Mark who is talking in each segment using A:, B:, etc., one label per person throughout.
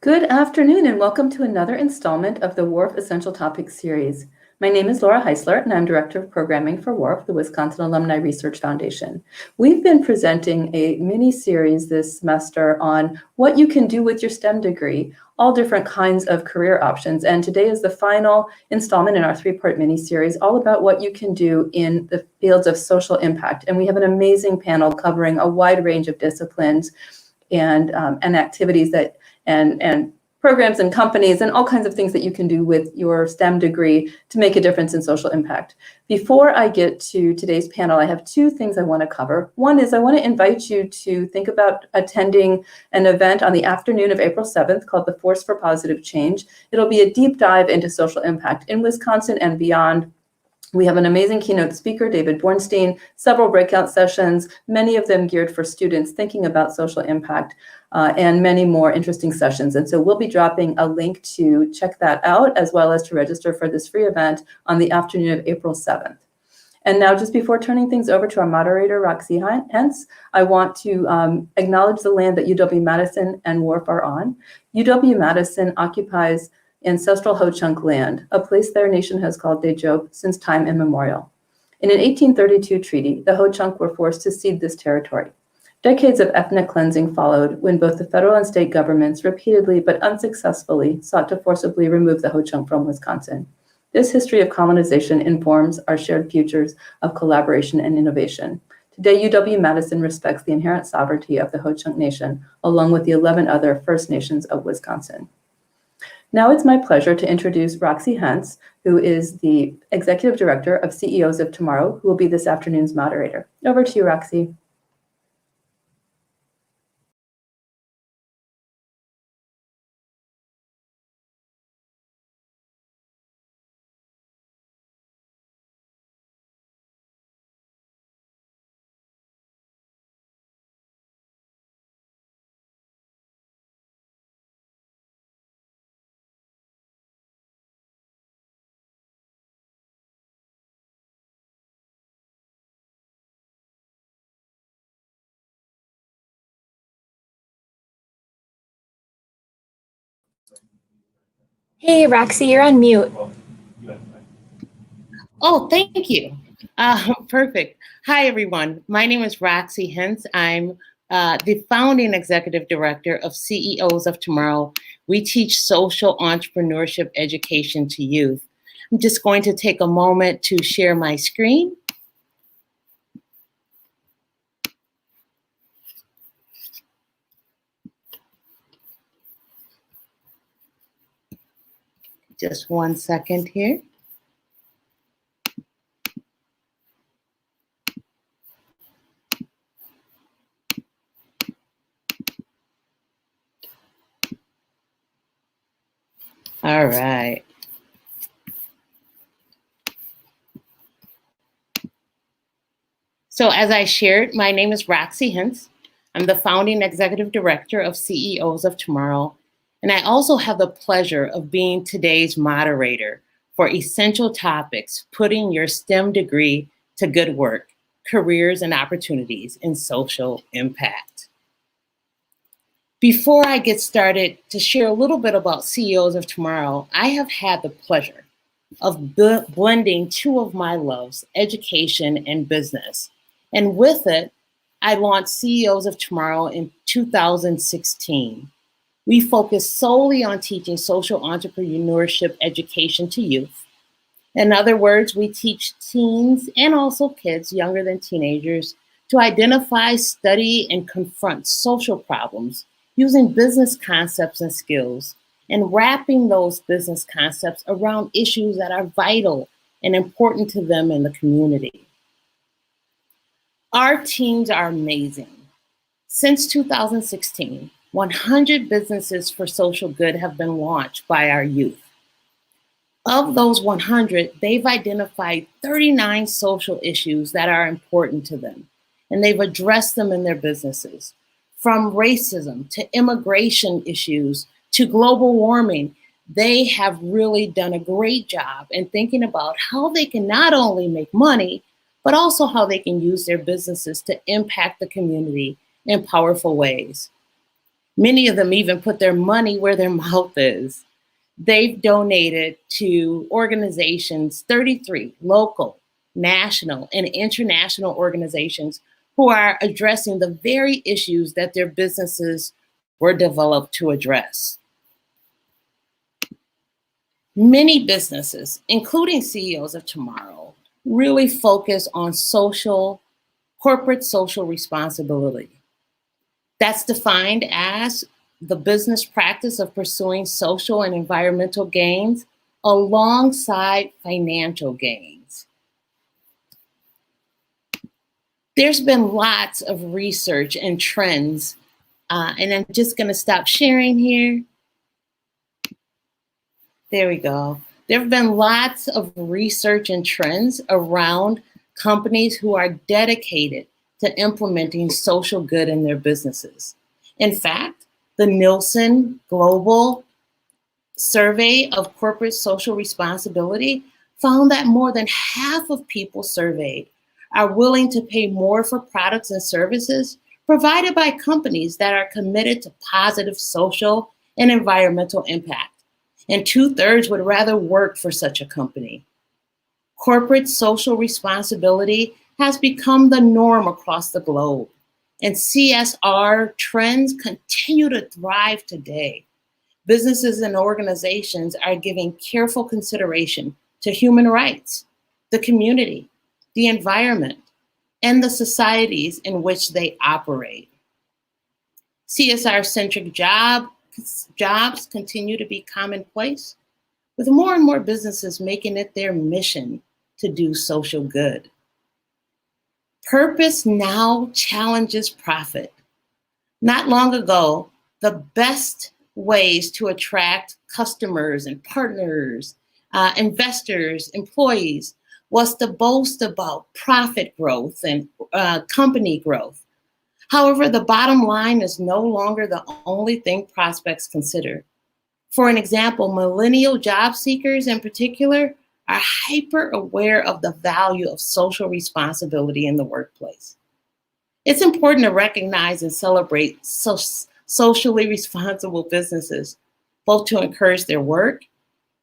A: Good afternoon and welcome to another installment of the WARF Essential Topics series. My name is Laura Heisler and I'm Director of Programming for WARF, the Wisconsin Alumni Research Foundation. We've been presenting a mini-series this semester on what you can do with your STEM degree, all different kinds of career options. And today is the final installment in our three-part mini-series, all about what you can do in the fields of social impact. And we have an amazing panel covering a wide range of disciplines and activities that and programs and companies and all kinds of things that you can do with your STEM degree to make a difference in social impact. Before I get to today's panel, I have two things I want to cover. One is I want to invite you to think about attending an event on the afternoon of April 7th called the Force for Positive Change. It'll be a deep dive into social impact in Wisconsin and beyond. We have an amazing keynote speaker, David Bornstein, several breakout sessions, many of them geared for students thinking about social impact, and many more interesting sessions. And so we'll be dropping a link to check that out, as well as to register for this free event on the afternoon of April 7th. And now, just before turning things over to our moderator, Roxy Hentz, I want to acknowledge the land that UW-Madison and WARF are on. UW-Madison occupies ancestral Ho-Chunk land, a place their nation has called Dejob since time immemorial. In an 1832 treaty, the Ho-Chunk were forced to cede this territory. Decades of ethnic cleansing followed when both the federal and state governments repeatedly but unsuccessfully sought to forcibly remove the Ho-Chunk from Wisconsin. This history of colonization informs our shared futures of collaboration and innovation. Today, UW-Madison respects the inherent sovereignty of the Ho-Chunk Nation, along with the 11 other First Nations of Wisconsin. Now it's my pleasure to introduce Roxy Hentz, who is the Executive Director of CEOs of Tomorrow, who will be this afternoon's moderator. Over to you, Roxy.
B: Hey, Roxy, you're on mute.
C: Oh, thank you. Perfect. Hi, everyone. My name is Roxy Hentz. I'm the founding executive director of CEOs of Tomorrow. We teach social entrepreneurship education to youth. I'm just going to take a moment to share my screen. Just 1 second here. All right. So as I shared, my name is Roxy Hentz. I'm the founding executive director of CEOs of Tomorrow. And I also have the pleasure of being today's moderator for Essential Topics, putting your STEM degree to good work, careers and opportunities in social impact. Before I get started to share a little bit about CEOs of Tomorrow, I have had the pleasure of blending two of my loves, education and business. And with it, I launched CEOs of Tomorrow in 2016. We focus solely on teaching social entrepreneurship education to youth. In other words, we teach teens and also kids younger than teenagers to identify, study, and confront social problems using business concepts and skills, and wrapping those business concepts around issues that are vital and important to them in the community. Our teams are amazing. Since 2016, 100 businesses for social good have been launched by our youth. Of those 100, they've identified 39 social issues that are important to them, and they've addressed them in their businesses. From racism to immigration issues to global warming, they have really done a great job in thinking about how they can not only make money, but also how they can use their businesses to impact the community in powerful ways. Many of them even put their money where their mouth is. They've donated to organizations, 33 local, national, and international organizations who are addressing the very issues that their businesses were developed to address. Many businesses, including CEOs of tomorrow, really focus on corporate social responsibility. That's defined as the business practice of pursuing social and environmental gains alongside financial gains. There's been lots of research and trends, and I'm just going to stop sharing here. There we go. There have been lots of research and trends around companies who are dedicated to implementing social good in their businesses. In fact, the Nielsen Global Survey of Corporate Social Responsibility found that more than half of people surveyed are willing to pay more for products and services provided by companies that are committed to positive social and environmental impact. And 2/3 would rather work for such a company. Corporate social responsibility has become the norm across the globe, and CSR trends continue to thrive today. Businesses and organizations are giving careful consideration to human rights, the community, the environment, and the societies in which they operate. CSR-centric jobs continue to be commonplace, with more and more businesses making it their mission to do social good. Purpose now challenges profit. Not long ago, the best ways to attract customers and partners, investors, employees, was to boast about profit growth and company growth. However, the bottom line is no longer the only thing prospects consider. For an example, millennial job seekers in particular are hyper aware of the value of social responsibility in the workplace. It's important to recognize and celebrate socially responsible businesses, both to encourage their work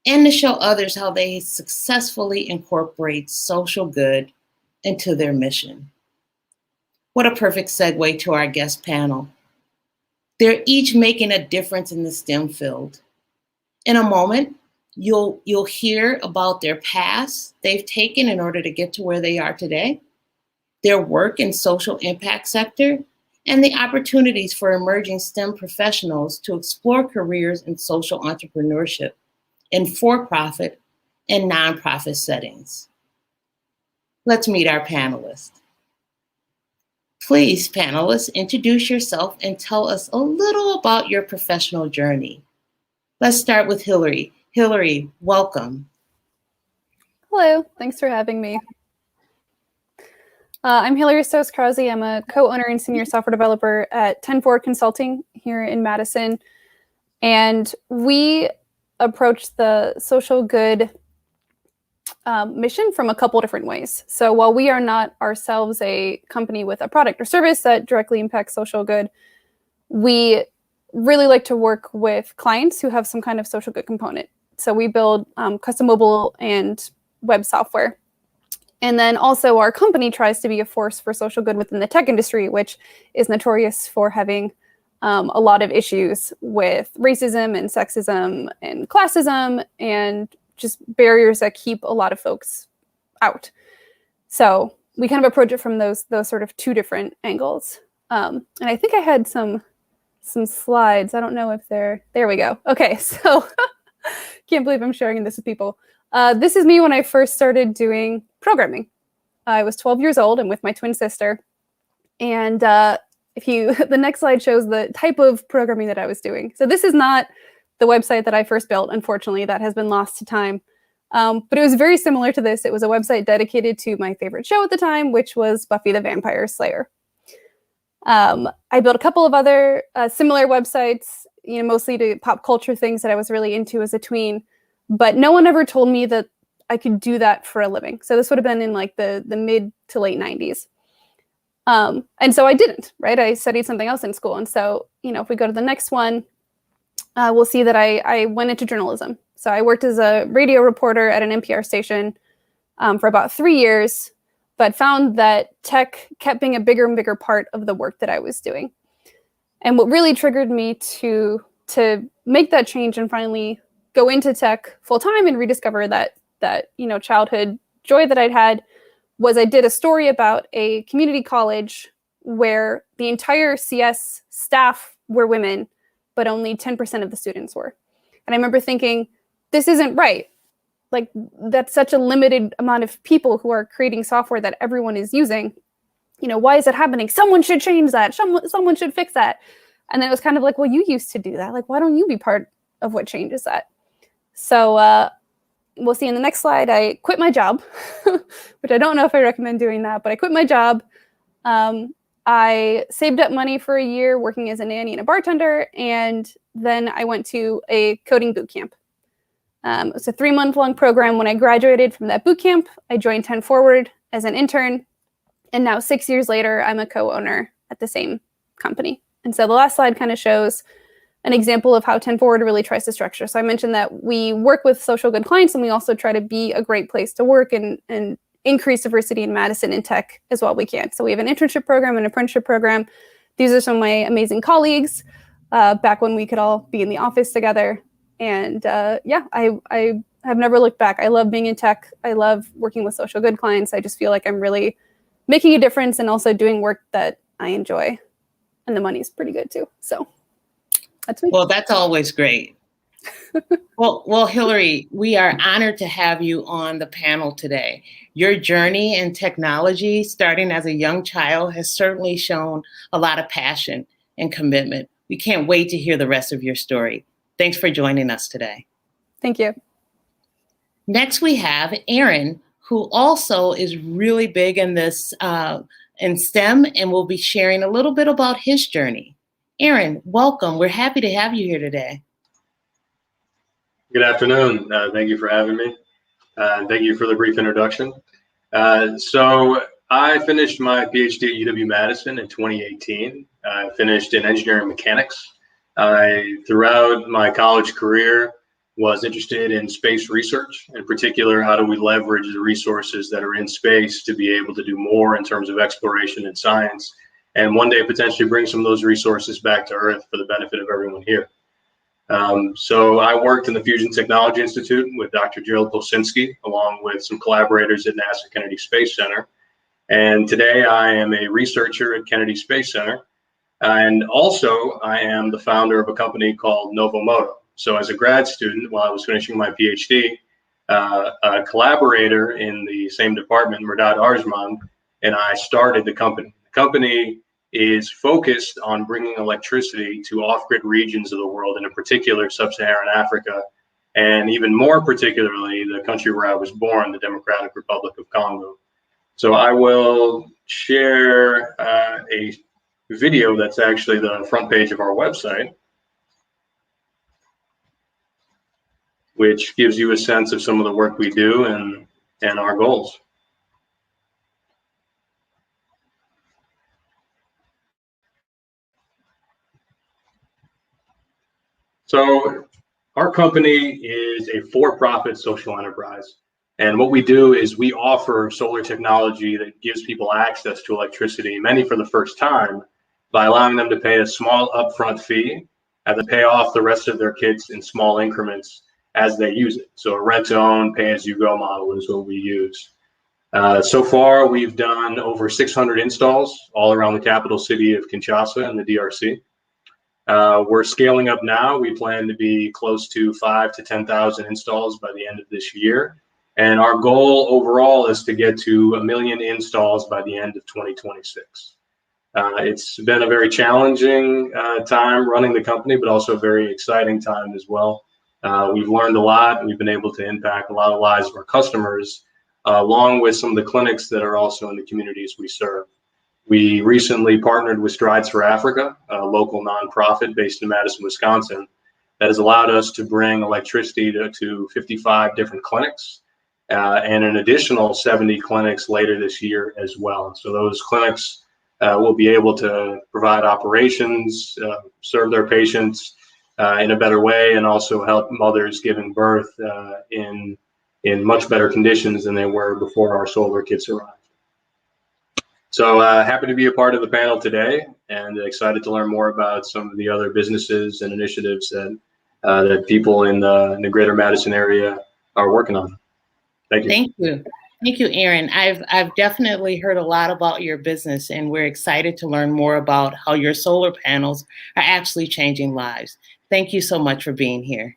C: and to show others how they successfully incorporate social good into their mission. What a perfect segue to our guest panel. They're each making a difference in the STEM field. In a moment, you'll hear about their paths they've taken in order to get to where they are today, their work in social impact sector, and the opportunities for emerging STEM professionals to explore careers in social entrepreneurship in for-profit and nonprofit settings. Let's meet our panelists. Please, panelists, introduce yourself and tell us a little about your professional journey. Let's start with Hillary. Hillary, welcome.
D: Hello, thanks for having me. I'm Hillary Stoss-Krause. I'm a co-owner and senior software developer at 10 Forward Consulting here in Madison. And we approach the social good mission from a couple different ways. So while we are not ourselves a company with a product or service that directly impacts social good, we really like to work with clients who have some kind of social good component. So we build custom mobile and web software. And then also our company tries to be a force for social good within the tech industry, which is notorious for having a lot of issues with racism and sexism and classism and just barriers that keep a lot of folks out. So we kind of approach it from those sort of two different angles. And I think I had some slides. I don't know if there we go. Okay, so can't believe I'm sharing this with people. This is me when I first started doing programming. I was 12 years old and with my twin sister. And the next slide shows the type of programming that I was doing. So this is not the website that I first built, unfortunately, that has been lost to time. But it was very similar to this. It was a website dedicated to my favorite show at the time, which was Buffy the Vampire Slayer. I built a couple of other similar websites, mostly to pop culture things that I was really into as a tween. But no one ever told me that I could do that for a living. So this would have been in like the mid to late 90s. And so I didn't, right? I studied something else in school. And so, if we go to the next one, we'll see that I went into journalism. So I worked as a radio reporter at an NPR station for about 3 years, but found that tech kept being a bigger and bigger part of the work that I was doing. And what really triggered me to make that change and finally go into tech full time and rediscover that childhood joy that I'd had was I did a story about a community college where the entire CS staff were women, but only 10% of the students were. And I remember thinking, this isn't right. Like, that's such a limited amount of people who are creating software that everyone is using. Why is that happening? Someone should change that. Someone should fix that. And then it was kind of like, well, you used to do that. Like, why don't you be part of what changes that? So we'll see in the next slide, I quit my job, which I don't know if I recommend doing that, but I quit my job. I saved up money for a year working as a nanny and a bartender, and then I went to a coding boot camp. It was a 3-month-long program. When I graduated from that boot camp, I joined 10 Forward as an intern, and now 6 years later, I'm a co-owner at the same company. And so the last slide kind of shows an example of how 10 Forward really tries to structure. So I mentioned that we work with social good clients, and we also try to be a great place to work and increase diversity in Madison in tech as well we can. So we have an internship program and an apprenticeship program. These are some of my amazing colleagues back when we could all be in the office together. And I have never looked back. I love being in tech. I love working with social good clients. I just feel like I'm really making a difference and also doing work that I enjoy. And the money is pretty good too. So that's me.
C: Well, that's always great. Well, Hillary, we are honored to have you on the panel today. Your journey in technology, starting as a young child, has certainly shown a lot of passion and commitment. We can't wait to hear the rest of your story. Thanks for joining us today.
D: Thank you.
C: Next, we have Erin, who also is really big in this in STEM, and will be sharing a little bit about his journey. Erin, welcome. We're happy to have you here today.
E: Good afternoon. Thank you for having me. Thank you for the brief introduction. So I finished my PhD at UW-Madison in 2018. I finished in engineering mechanics. Throughout my college career, was interested in space research, in particular, how do we leverage the resources that are in space to be able to do more in terms of exploration and science, and one day potentially bring some of those resources back to Earth for the benefit of everyone here. So I worked in the Fusion Technology Institute with Dr. Gerald Polsinski, along with some collaborators at NASA Kennedy Space Center. And today I am a researcher at Kennedy Space Center. And also I am the founder of a company called Novomoto. So as a grad student, while I was finishing my PhD, a collaborator in the same department, Mehrdad Arjman, and I started the company. The company is focused on bringing electricity to off-grid regions of the world, and in particular, sub-Saharan Africa, and even more particularly, the country where I was born, the Democratic Republic of Congo. So I will share a video that's actually the front page of our website, which gives you a sense of some of the work we do and our goals. So our company is a for-profit social enterprise. And what we do is we offer solar technology that gives people access to electricity, many for the first time, by allowing them to pay a small upfront fee and then pay off the rest of their kits in small increments as they use it. So a rent-to-own, pay-as-you-go model is what we use. So far, we've done over 600 installs all around the capital city of Kinshasa and the DRC. We're scaling up now. We plan to be close to 5,000 to 10,000 installs by the end of this year. And our goal overall is to get to 1 million installs by the end of 2026. It's been a very challenging time running the company, but also a very exciting time as well. We've learned a lot. We've been able to impact a lot of lives of our customers, along with some of the clinics that are also in the communities we serve. We recently partnered with Strides for Africa, a local nonprofit based in Madison, Wisconsin, that has allowed us to bring electricity to 55 different clinics and an additional 70 clinics later this year as well. So those clinics will be able to provide operations, serve their patients in a better way, and also help mothers giving birth in much better conditions than they were before our solar kits arrived. So happy to be a part of the panel today, and excited to learn more about some of the other businesses and initiatives that people in the greater Madison area are working on. Thank you.
C: Thank you. Thank you, Erin. I've definitely heard a lot about your business, and we're excited to learn more about how your solar panels are actually changing lives. Thank you so much for being here.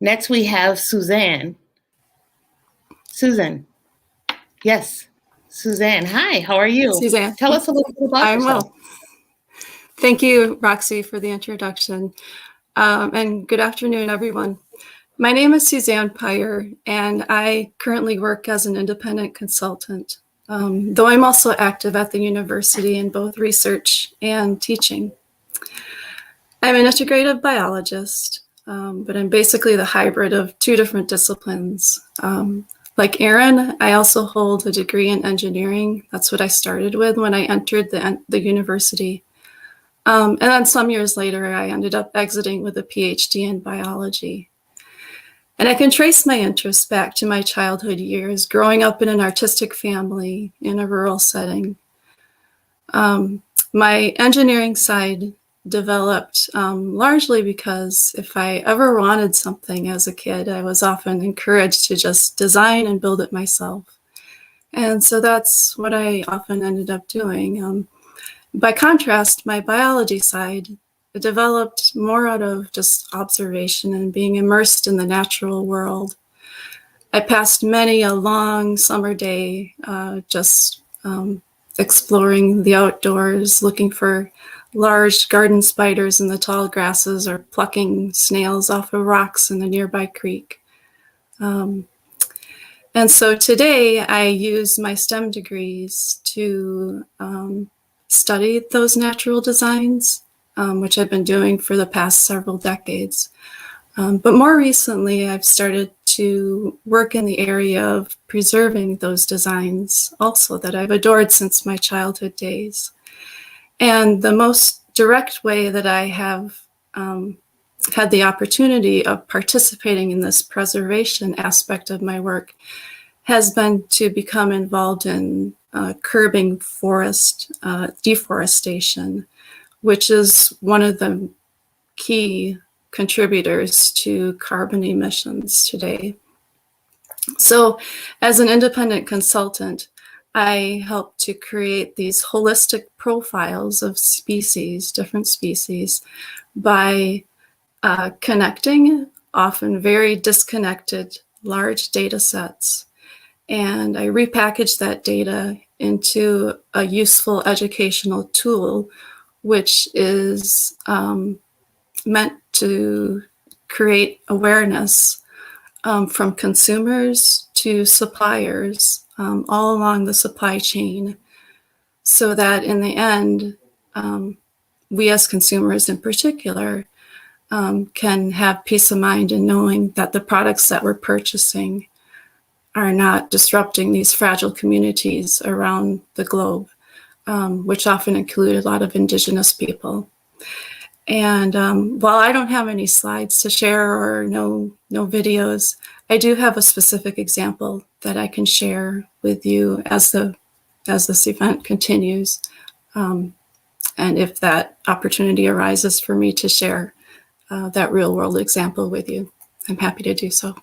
C: Next, we have Suzanne. Susan. Yes, Suzanne. Hi, how are you?
F: Suzanne.
C: Tell us a little bit about yourself.
F: Well. Thank you, Roxy, for the introduction. And good afternoon, everyone. My name is Suzanne Pyer, and I currently work as an independent consultant, though I'm also active at the university in both research and teaching. I'm an integrative biologist, but I'm basically the hybrid of two different disciplines. Like Erin, I also hold a degree in engineering. That's what I started with when I entered the university. And then some years later, I ended up exiting with a PhD in biology. And I can trace my interests back to my childhood years, growing up in an artistic family in a rural setting. My engineering side developed largely because if I ever wanted something as a kid, I was often encouraged to just design and build it myself. And so that's what I often ended up doing. By contrast, my biology side developed more out of just observation and being immersed in the natural world. I passed many a long summer day just exploring the outdoors, looking for large garden spiders in the tall grasses or plucking snails off of rocks in the nearby creek. And so today I use my STEM degrees to study those natural designs, which I've been doing for the past several decades. But more recently, I've started to work in the area of preserving those designs also that I've adored since my childhood days. And the most direct way that I have had the opportunity of participating in this preservation aspect of my work has been to become involved in curbing forest deforestation, which is one of the key contributors to carbon emissions today. So as an independent consultant, I help to create these holistic profiles of species, different species, by connecting often very disconnected large data sets. And I repackage that data into a useful educational tool, which is meant to create awareness from consumers to suppliers all along the supply chain, so that in the end, we as consumers in particular can have peace of mind in knowing that the products that we're purchasing are not disrupting these fragile communities around the globe, which often include a lot of indigenous people. And while I don't have any slides to share or no videos, I do have a specific example that I can share with you as this event continues. And if that opportunity arises for me to share that real world example with you, I'm happy to do so.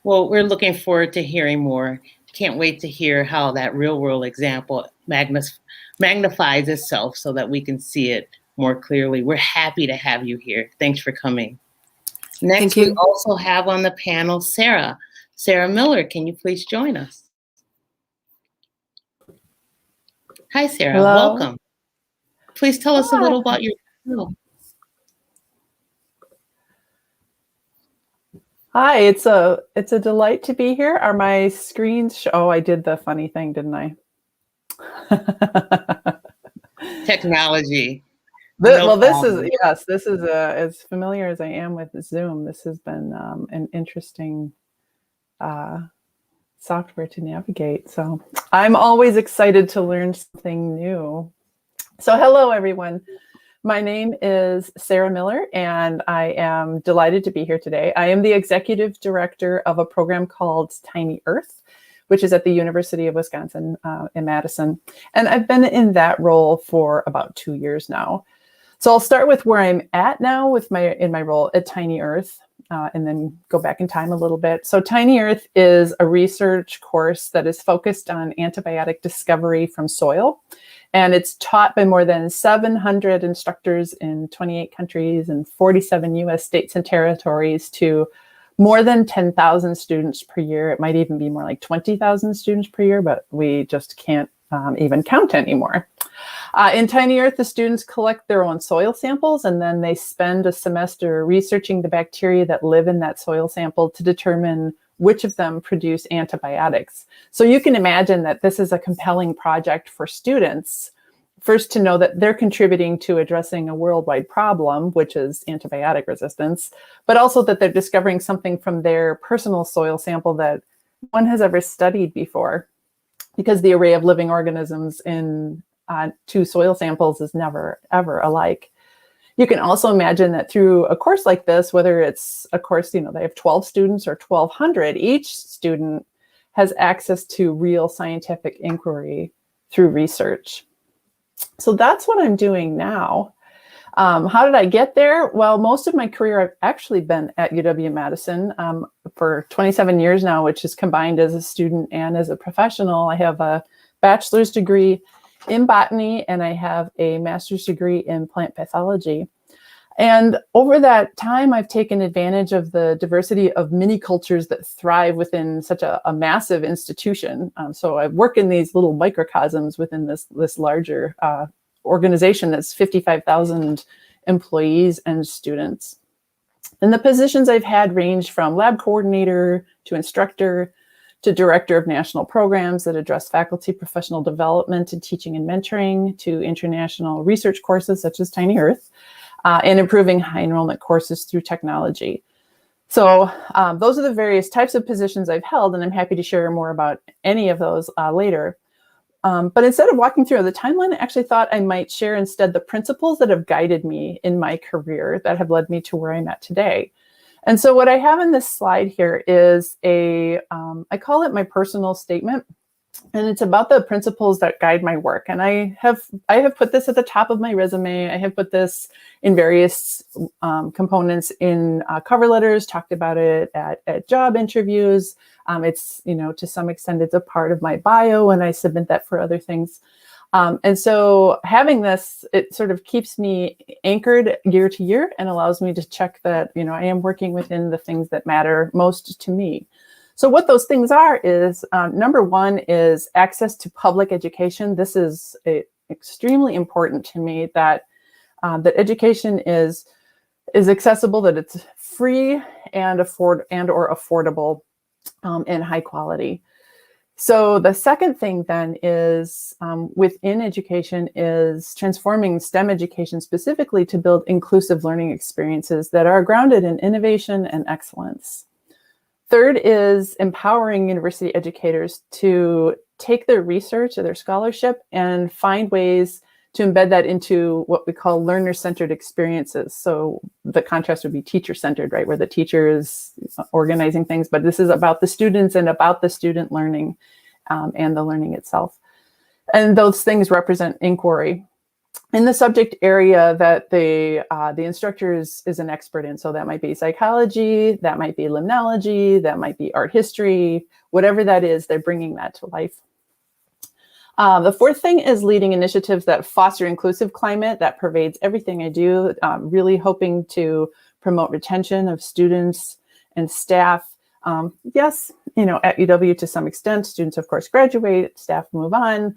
C: Well, we're looking forward to hearing more. Can't wait to hear how that real world example magnifies itself so that we can see it more clearly. We're happy to have you here. Thanks for coming. Next, we also have on the panel Sarah. Sarah Miller, can you please join us? Hi, Sarah.
G: Hello.
C: Welcome. Please tell us a little about your panel.
G: Hi, it's a delight to be here. Are my screens? Oh, I did the funny thing, didn't I?
C: Technology.
G: This is as familiar as I am with Zoom. This has been an interesting software to navigate. So I'm always excited to learn something new. So hello, everyone. My name is Sarah Miller, and I am delighted to be here today. I am the executive director of a program called Tiny Earth, which is at the University of Wisconsin in Madison. And I've been in that role for about 2 years now. So I'll start with where I'm at now with in my role at Tiny Earth, and then go back in time a little bit. So Tiny Earth is a research course that is focused on antibiotic discovery from soil. And it's taught by more than 700 instructors in 28 countries and 47 US states and territories to more than 10,000 students per year. It might even be more like 20,000 students per year, but we just can't even count anymore. In Tiny Earth, the students collect their own soil samples, and then they spend a semester researching the bacteria that live in that soil sample to determine which of them produce antibiotics. So you can imagine that this is a compelling project for students, first to know that they're contributing to addressing a worldwide problem, which is antibiotic resistance, but also that they're discovering something from their personal soil sample that no one has ever studied before, because the array of living organisms in two soil samples is never, ever alike. You can also imagine that through a course like this, whether it's a course, they have 12 students or 1,200, each student has access to real scientific inquiry through research. So that's what I'm doing now. How did I get there? Well, most of my career, I've actually been at UW-Madison for 27 years now, which is combined as a student and as a professional. I have a bachelor's degree in botany, and I have a master's degree in plant pathology. And over that time, I've taken advantage of the diversity of mini cultures that thrive within such a massive institution. So I work in these little microcosms within this larger organization that's 55,000 employees and students. And the positions I've had range from lab coordinator to instructor to director of national programs that address faculty professional development and teaching and mentoring, to international research courses such as Tiny Earth, and improving high enrollment courses through technology. So those are the various types of positions I've held, and I'm happy to share more about any of those later. But instead of walking through the timeline, I actually thought I might share instead the principles that have guided me in my career that have led me to where I'm at today. And so what I have in this slide here is I call it my personal statement, and it's about the principles that guide my work. And I have put this at the top of my resume. I have put this in various components in cover letters, talked about it at job interviews. It's, to some extent, it's a part of my bio, and I submit that for other things. And so having this, it sort of keeps me anchored year to year and allows me to check that, I am working within the things that matter most to me. So what those things are is, number one is access to public education. This is extremely important to me, that education is accessible, that it's free and affordable and high quality. So the second thing then is within education is transforming STEM education specifically to build inclusive learning experiences that are grounded in innovation and excellence. Third is empowering university educators to take their research or their scholarship and find ways to embed that into what we call learner-centered experiences. So the contrast would be teacher-centered, right, where the teacher is organizing things, but this is about the students and about the student learning and the learning itself. And those things represent inquiry in the subject area that the instructor is an expert in. So that might be psychology, that might be limnology, that might be art history, whatever that is, they're bringing that to life. The fourth thing is leading initiatives that foster inclusive climate that pervades everything I do, really hoping to promote retention of students and staff. Yes, at UW to some extent, students of course graduate, staff move on,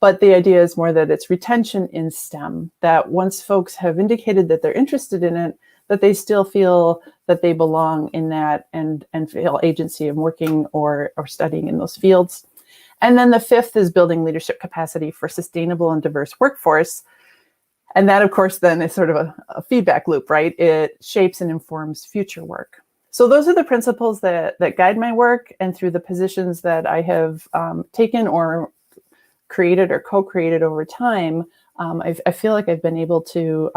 G: but the idea is more that it's retention in STEM, that once folks have indicated that they're interested in it, that they still feel that they belong in that and feel agency of working or studying in those fields. And then the fifth is building leadership capacity for sustainable and diverse workforce. And that, of course, then is sort of a feedback loop, right? It shapes and informs future work. So those are the principles that guide my work, and through the positions that I have taken or created or co-created over time, I feel like I've been able to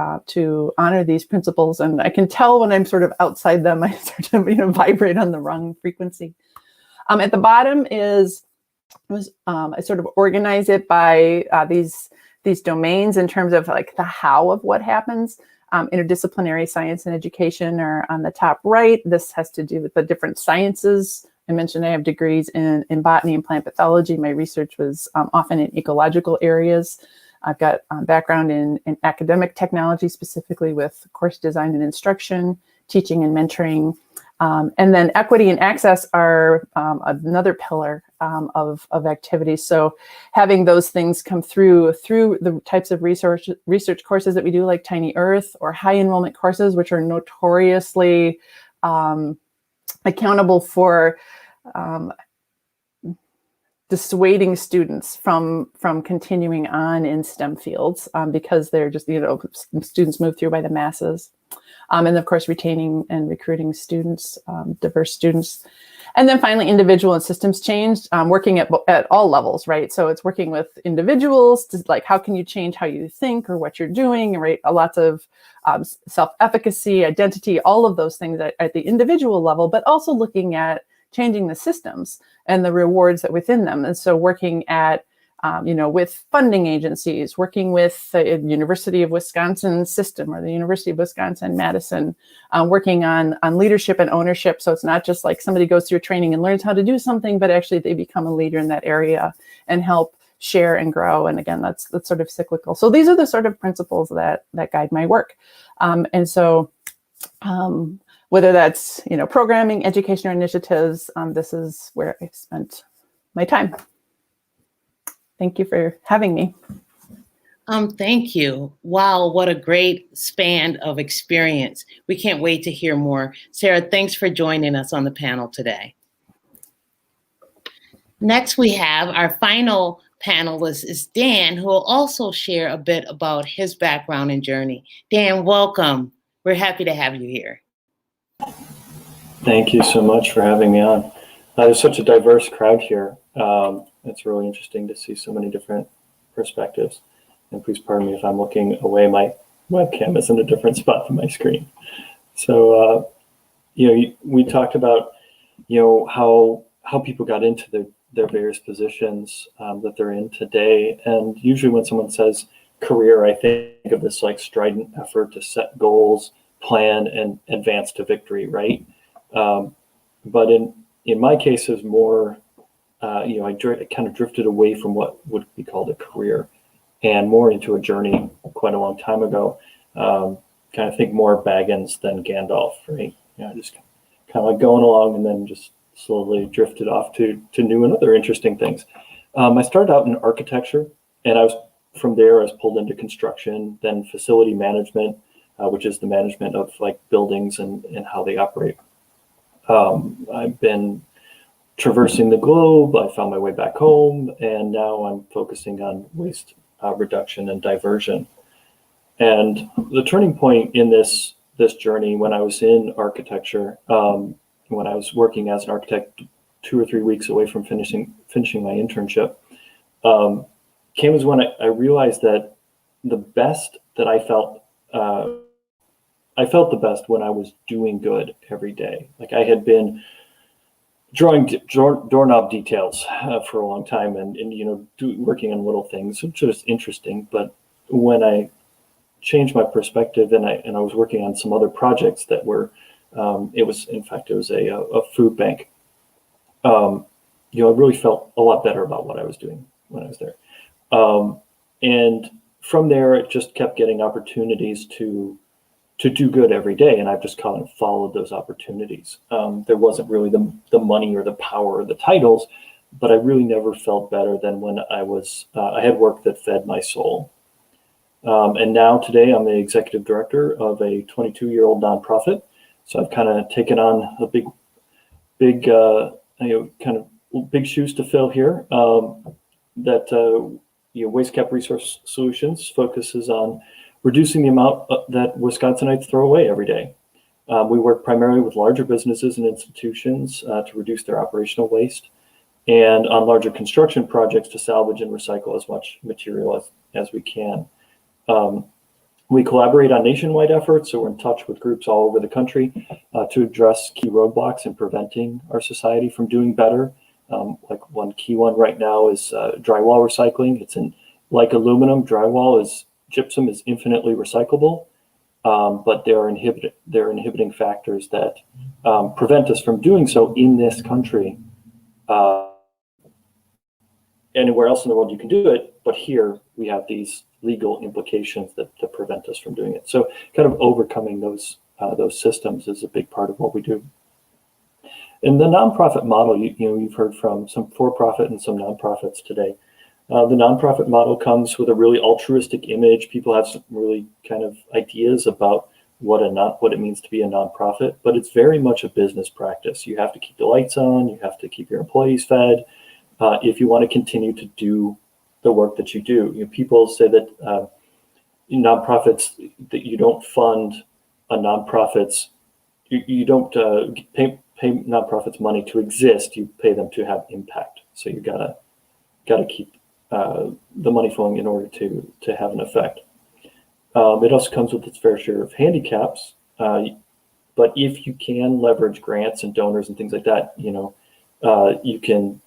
G: honor these principles, and I can tell when I'm sort of outside them, I start to vibrate on the wrong frequency. At the bottom is I sort of organize it by these domains in terms of like the how of what happens. Interdisciplinary science and education are on the top right. This has to do with the different sciences. I mentioned I have degrees in botany and plant pathology. My research was often in ecological areas. I've got background in academic technology, specifically with course design and instruction, teaching and mentoring. And then equity and access are another pillar of activities. So having those things come through the types of research courses that we do, like Tiny Earth or high enrollment courses, which are notoriously accountable for dissuading students from continuing on in STEM fields because they're just, students move through by the masses. And of course, retaining and recruiting students, diverse students. And then finally, individual and systems change, working at all levels, right? So it's working with individuals to like, how can you change how you think or what you're doing, right? Lots of self-efficacy, identity, all of those things at the individual level, but also looking at changing the systems and the rewards that within them. And so working at with funding agencies, working with the University of Wisconsin system or the University of Wisconsin-Madison, working on leadership and ownership. So it's not just like somebody goes through training and learns how to do something, but actually they become a leader in that area and help share and grow. And again, that's sort of cyclical. So these are the sort of principles that guide my work. And so whether that's, programming, educational initiatives, this is where I've spent my time. Thank you for having me.
C: Thank you. Wow, what a great span of experience. We can't wait to hear more. Sarah, thanks for joining us on the panel today. Next, we have our final panelist is Dan, who will also share a bit about his background and journey. Dan, welcome. We're happy to have you here.
H: Thank you so much for having me on. There's such a diverse crowd here. It's really interesting to see so many different perspectives. And please pardon me if I'm looking away. My webcam is in a different spot than my screen. So, we talked about, how people got into their various positions that they're in today. And usually when someone says career, I think of this like strident effort to set goals, plan, and advance to victory, right? But in my case, it was more, I kind of drifted away from what would be called a career and more into a journey quite a long time ago. Kind of think more Baggins than Gandalf, right? Just kind of like going along and then just slowly drifted off to new and other interesting things. I started out in architecture, and from there I was pulled into construction, then facility management, which is the management of like buildings and how they operate. I've been traversing the globe. I found my way back home, and now I'm focusing on waste reduction and diversion. And the turning point in this journey, when I was in architecture, when I was working as an architect 2 or 3 weeks away from finishing my internship, came as when I realized that the best that I felt the best when I was doing good every day. Like I had been drawing doorknob details for a long time and working on little things, which was interesting. But when I changed my perspective and I was working on some other projects that were, it was a food bank. I really felt a lot better about what I was doing when I was there. And from there, it just kept getting opportunities to do good every day. And I've just kind of followed those opportunities. There wasn't really the money or the power or the titles, but I really never felt better than when I had work that fed my soul. And now today I'm the executive director of a 22-year-old nonprofit. So I've kind of taken on a big shoes to fill here. Waste Cap Resource Solutions focuses on reducing the amount that Wisconsinites throw away every day. We work primarily with larger businesses and institutions to reduce their operational waste, and on larger construction projects to salvage and recycle as much material as we can. We collaborate on nationwide efforts, so we're in touch with groups all over the country to address key roadblocks in preventing our society from doing better. Like one key one right now is drywall recycling. Like aluminum, gypsum is infinitely recyclable, but there are inhibiting factors that prevent us from doing so in this country. Anywhere else in the world you can do it, but here we have these legal implications that prevent us from doing it. So kind of overcoming those systems is a big part of what we do. In the nonprofit model, you've heard from some for-profit and some nonprofits today. The nonprofit model comes with a really altruistic image. People have some really kind of ideas about what it means to be a nonprofit, but it's very much a business practice. You have to keep the lights on, you have to keep your employees fed, if you want to continue to do the work that you do. People say that nonprofits, that you don't fund a nonprofits, you don't pay nonprofits money to exist, you pay them to have impact. So you gotta keep the money flowing in order to have an effect. It also comes with its fair share of handicaps, but if you can leverage grants and donors and things like that, you can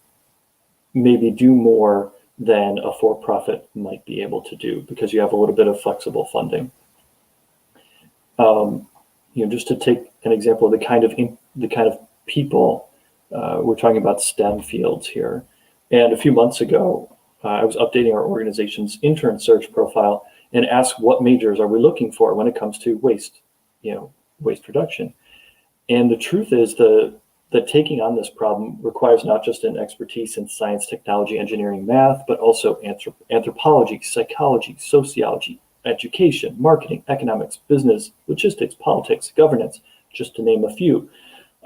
H: maybe do more than a for-profit might be able to do because you have a little bit of flexible funding. Just to take an example of the kind of people, we're talking about STEM fields here. And a few months ago, I was updating our organization's intern search profile and asked what majors are we looking for when it comes to waste reduction. And the truth is that taking on this problem requires not just an expertise in science, technology, engineering, math, but also anthropology, psychology, sociology, education, marketing, economics, business, logistics, politics, governance, just to name a few.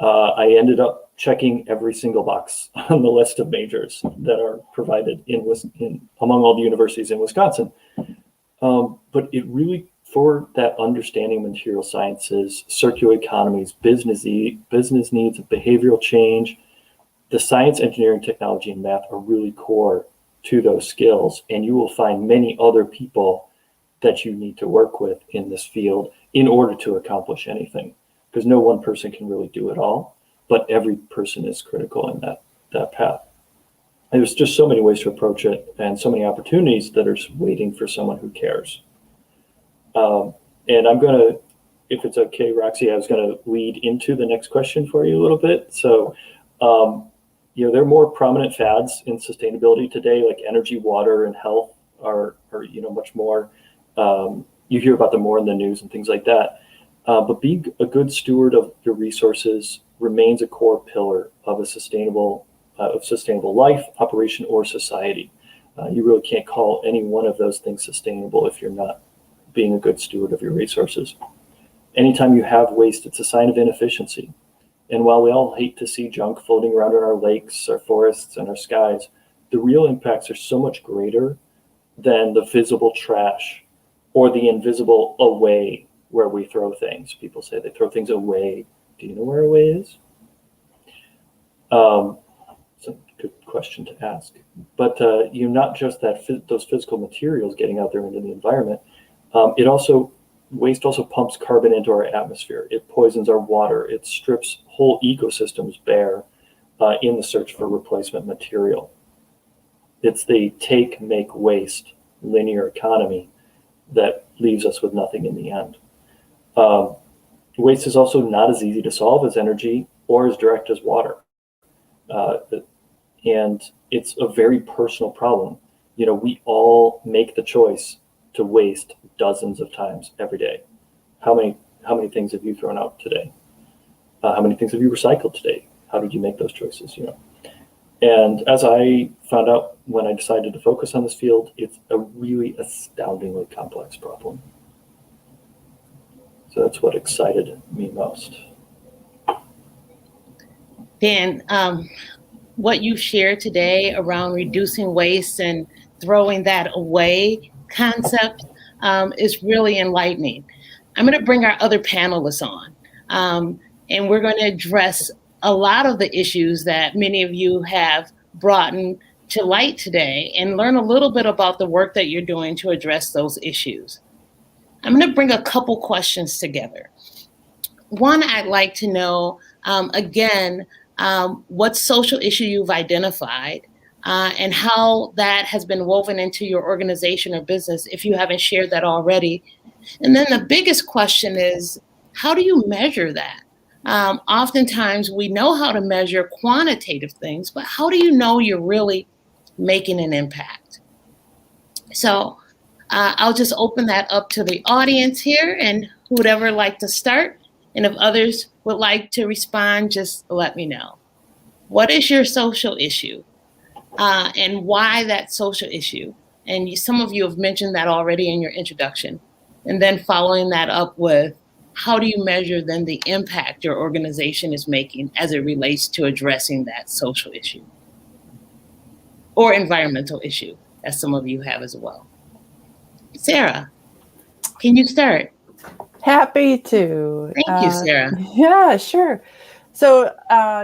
H: I ended up checking every single box on the list of majors that are provided among all the universities in Wisconsin. But it really, for that understanding material sciences, circular economies, business needs, behavioral change, the science, engineering, technology, and math are really core to those skills. And you will find many other people that you need to work with in this field in order to accomplish anything, because no one person can really do it all, but every person is critical in that path. And there's just so many ways to approach it and so many opportunities that are waiting for someone who cares. And I'm going to, if it's okay, Roxy, I was going to lead into the next question for you a little bit. So, there are more prominent fads in sustainability today, like energy, water, and health are much more, you hear about them more in the news and things like that. But being a good steward of your resources remains a core pillar of a sustainable life, operation, or society. You really can't call any one of those things sustainable if you're not being a good steward of your resources. Anytime you have waste, it's a sign of inefficiency. And while we all hate to see junk floating around in our lakes, our forests, and our skies, the real impacts are so much greater than the visible trash or the invisible away where we throw things. People say they throw things away. Do you know where away is? It's a good question to ask. But not just those physical materials getting out there into the environment. Waste also pumps carbon into our atmosphere. It poisons our water. It strips whole ecosystems bare in the search for replacement material. It's the take, make, waste linear economy that leaves us with nothing in the end. Waste is also not as easy to solve as energy or as direct as water. And it's a very personal problem. We all make the choice to waste dozens of times every day. How many things have you thrown out today? How many things have you recycled today? How did you make those choices? And as I found out when I decided to focus on this field, it's a really astoundingly complex problem. So that's what excited me most.
C: Dan, what you shared today around reducing waste and throwing that away concept is really enlightening. I'm going to bring our other panelists on. And we're going to address a lot of the issues that many of you have brought to light today and learn a little bit about the work that you're doing to address those issues. I'm going to bring a couple questions together. One, I'd like to know, again, what social issue you've identified and how that has been woven into your organization or business, if you haven't shared that already. And then the biggest question is, how do you measure that? Oftentimes we know how to measure quantitative things, but how do you know you're really making an impact? So I'll just open that up to the audience here, and who would ever like to start. And if others would like to respond, just let me know. What is your social issue and why that social issue? And some of you have mentioned that already in your introduction. And then following that up with, how do you measure then the impact your organization is making as it relates to addressing that social issue or environmental issue, as some of you have as well? Sarah, can you start?
G: Happy to.
C: Thank you, Sarah.
G: Yeah, sure. So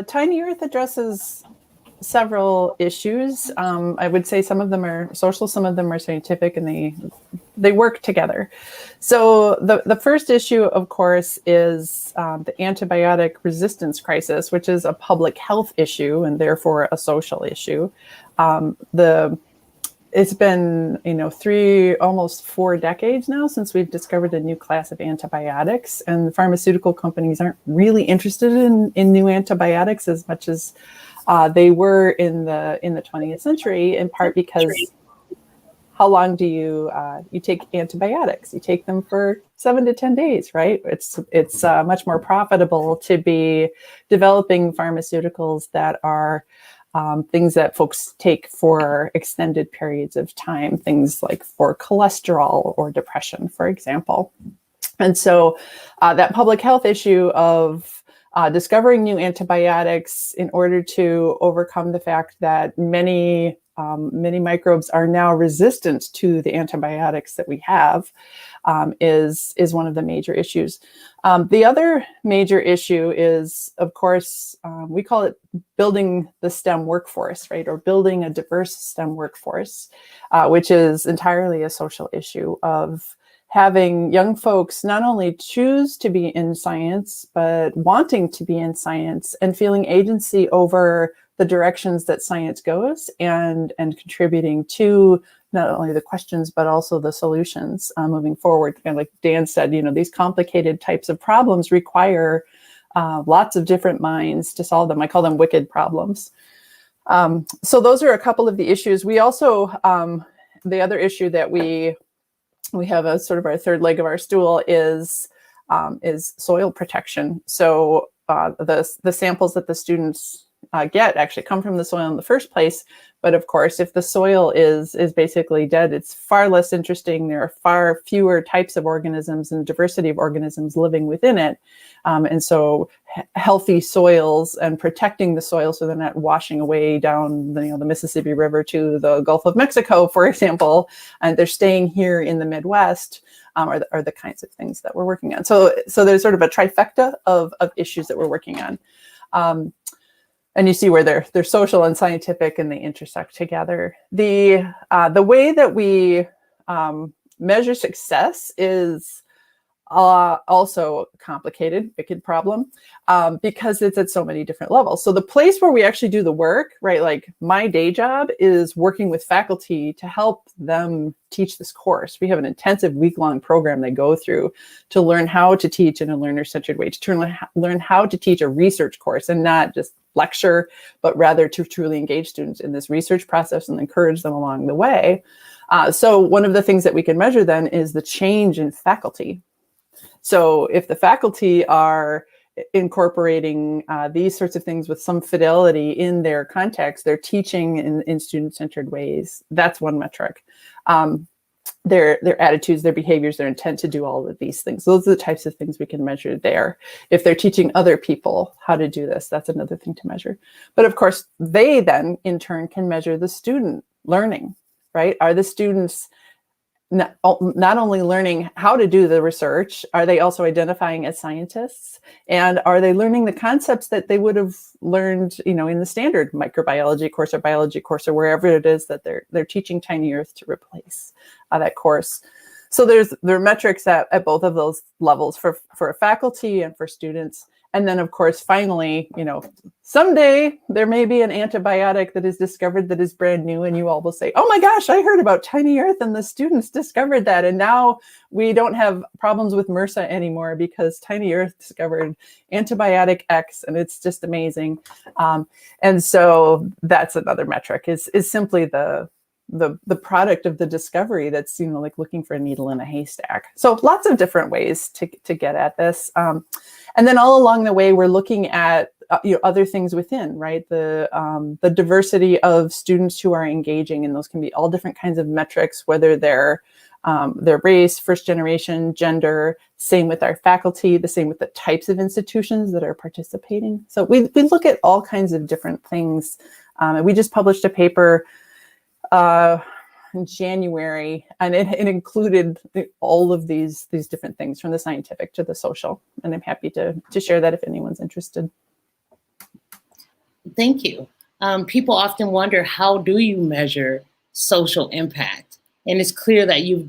G: Tiny Earth addresses several issues. I would say some of them are social, some of them are scientific, and they work together. So the first issue, of course, is the antibiotic resistance crisis, which is a public health issue and therefore a social issue. It's been, almost 4 decades now since we've discovered a new class of antibiotics, and pharmaceutical companies aren't really interested in new antibiotics as much as they were in the 20th century, in part because how long do you take antibiotics? You take them for 7 to 10 days, right? It's much more profitable to be developing pharmaceuticals that are things that folks take for extended periods of time, things like for cholesterol or depression, for example. And so that public health issue of discovering new antibiotics in order to overcome the fact that many microbes are now resistant to the antibiotics that we have is one of the major issues. The other major issue is, of course, we call it building the STEM workforce, right? Or building a diverse STEM workforce, which is entirely a social issue of having young folks not only choose to be in science, but wanting to be in science and feeling agency over the directions that science goes and contributing to not only the questions, but also the solutions moving forward. And like Dan said, these complicated types of problems require lots of different minds to solve them. I call them wicked problems. So those are a couple of the issues. We also, the other issue that we have as sort of our third leg of our stool is soil protection. So the samples that the students get actually come from the soil in the first place. But of course, if the soil is basically dead, it's far less interesting. There are far fewer types of organisms and diversity of organisms living within it. And so healthy soils and protecting the soil so they're not washing away down the Mississippi River to the Gulf of Mexico, for example, and they're staying here in the Midwest are the kinds of things that we're working on. So there's sort of a trifecta of issues that we're working on. And you see where they're social and scientific and they intersect together. The way that we measure success is also a complicated, wicked problem because it's at so many different levels. So the place where we actually do the work, right, like my day job is working with faculty to help them teach this course. We have an intensive week-long program they go through to learn how to teach in a learner-centered way, to learn how to teach a research course and not just lecture, but rather to truly engage students in this research process and encourage them along the way. So one of the things that we can measure then is the change in faculty. So if the faculty are incorporating these sorts of things with some fidelity in their context, they're teaching in student-centered ways, that's one metric. Their attitudes, their behaviors, their intent to do all of these things. Those are the types of things we can measure there. If they're teaching other people how to do this, that's another thing to measure. But of course, they then in turn can measure the student learning, right? Are the students not only learning how to do the research, are they also identifying as scientists? And are they learning the concepts that they would have learned, in the standard microbiology course or biology course or wherever it is that they're teaching Tiny Earth to replace that course? So there are metrics at both of those levels for faculty and for students. And then, of course, finally, someday there may be an antibiotic that is discovered that is brand new, and you all will say, oh my gosh, I heard about Tiny Earth and the students discovered that. And now we don't have problems with MRSA anymore because Tiny Earth discovered antibiotic X, and it's just amazing. And so that's another metric is simply the product of the discovery that's, like looking for a needle in a haystack. So lots of different ways to get at this. And then all along the way, we're looking at other things within, right? The diversity of students who are engaging, and those can be all different kinds of metrics, whether they're their race, first generation, gender, same with our faculty, the same with the types of institutions that are participating. So we look at all kinds of different things. And we just published a paper in January, and it included all of these different things, from the scientific to the social. And I'm happy to share that if anyone's interested.
C: Thank you. People often wonder, how do you measure social impact? And it's clear that you've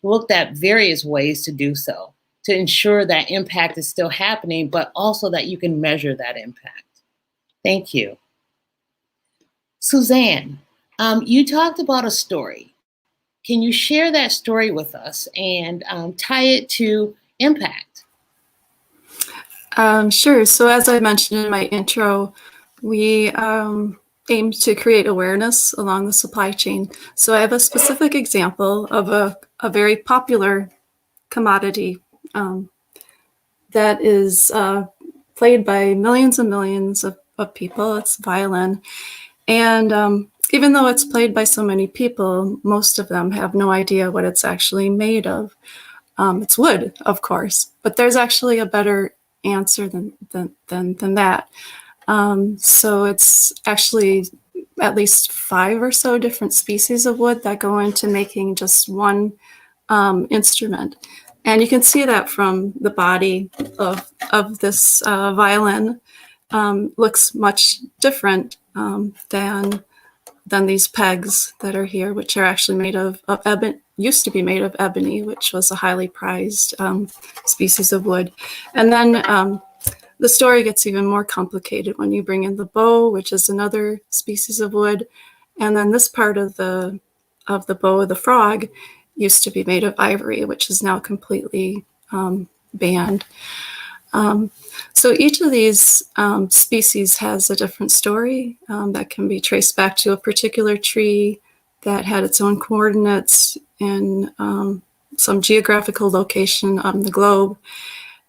C: looked at various ways to do so, to ensure that impact is still happening, but also that you can measure that impact. Thank you. Suzanne, you talked about a story. Can you share that story with us and tie it to impact?
F: Sure. So as I mentioned in my intro, we aim to create awareness along the supply chain. So I have a specific example of a very popular commodity that is played by millions and millions of people. It's violin. And even though it's played by so many people, most of them have no idea what it's actually made of. It's wood, of course, but there's actually a better answer than that. So it's actually at least 5 or so different species of wood that go into making just one instrument. And you can see that from the body of this violin. Looks much different than these pegs that are here, which are actually made of ebony, used to be made of ebony, which was a highly prized species of wood. And then the story gets even more complicated when you bring in the bow, which is another species of wood. And then this part of the bow of the frog used to be made of ivory, which is now completely banned. So each of these species has a different story that can be traced back to a particular tree that had its own coordinates in some geographical location on the globe.